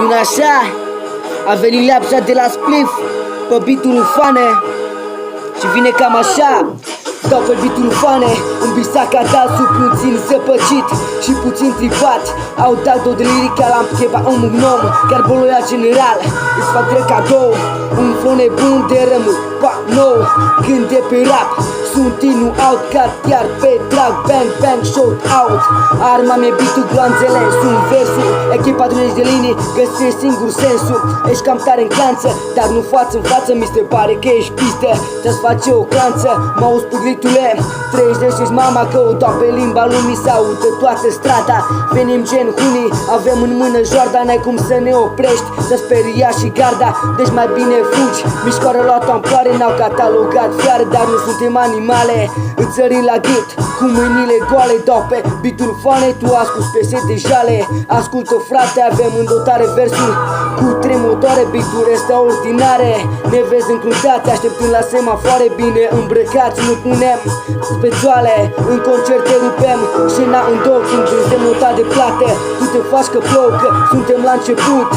Nu așa, a venit leapșa de la Spliff pe beat-ul Fane și vine cam așa. Dau pe beat-ul Fane un bisac ca dansul puțin zăpăcit și puțin tripat. Au dat de lirica la cheva un mugnom, chiar boloia general îți fac direct cadou. Un flow nebun de rămâi pa nou când de pe rap. Sunt inu out, cat chiar pe drag, bang bang shout out. Arma mea beat-ul, gloanțele sunt versul. Echipa 20 de linii găsești singur sensul. Ești cam tare în clanță, dar nu față în față. Mi se pare că ești pistă, ți-ați face o clanță. Mă auzi pe gritule, 30 și mama că o dau pe limba lumii. Se audă toată strada, venim gen hunii. Avem în mână Jordan, n-ai cum să ne oprești. Să speria și garda, deci mai bine fugi. Mișcoară luat amploare, n-au catalogat fiare, dar nu suntem animale. Îți sări la gât cu mâinile goale. Dau pe beat-ul Fane, tu ascult piese de jale. Ascultă frate, avem în dotare versuri cu 3 motoare, beat-uri extraordinare. Ne vezi încruntați, așteptând la semafoare. Bine îmbrăcați, nu punem speciale. În concert te rupem și în două când suntem nota de plată. Tu te faci că plouă, că suntem la început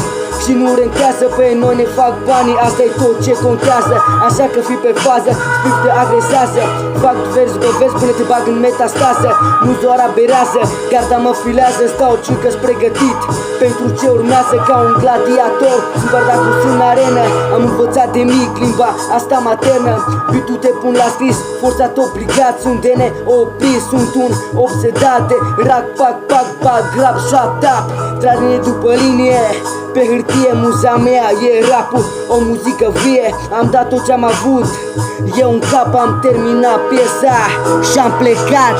și nu rentează, pe noi ne fac banii, asta e tot ce contează. Așa că fii pe fază, Spliff te agresează. Fac vers pe vers până te bag în metastază. Nu doar aberează, garda mă filează. Stau ciucă-s pregătit pentru ce urmează ca un gladiator. Sunt bardacus în arenă, am învățat de mic limba asta maternă. Beat-ul te pun la scris, forțat obligat. Sunt de neoprit, sunt un obsedat de rac, pac, pac, pac, rap, shut up. Trag linie după linie, pe hârtie muza mea e rapul, o muzică vie. Am dat tot ce-am avut, eu în cap am terminat piesa și-am plecat.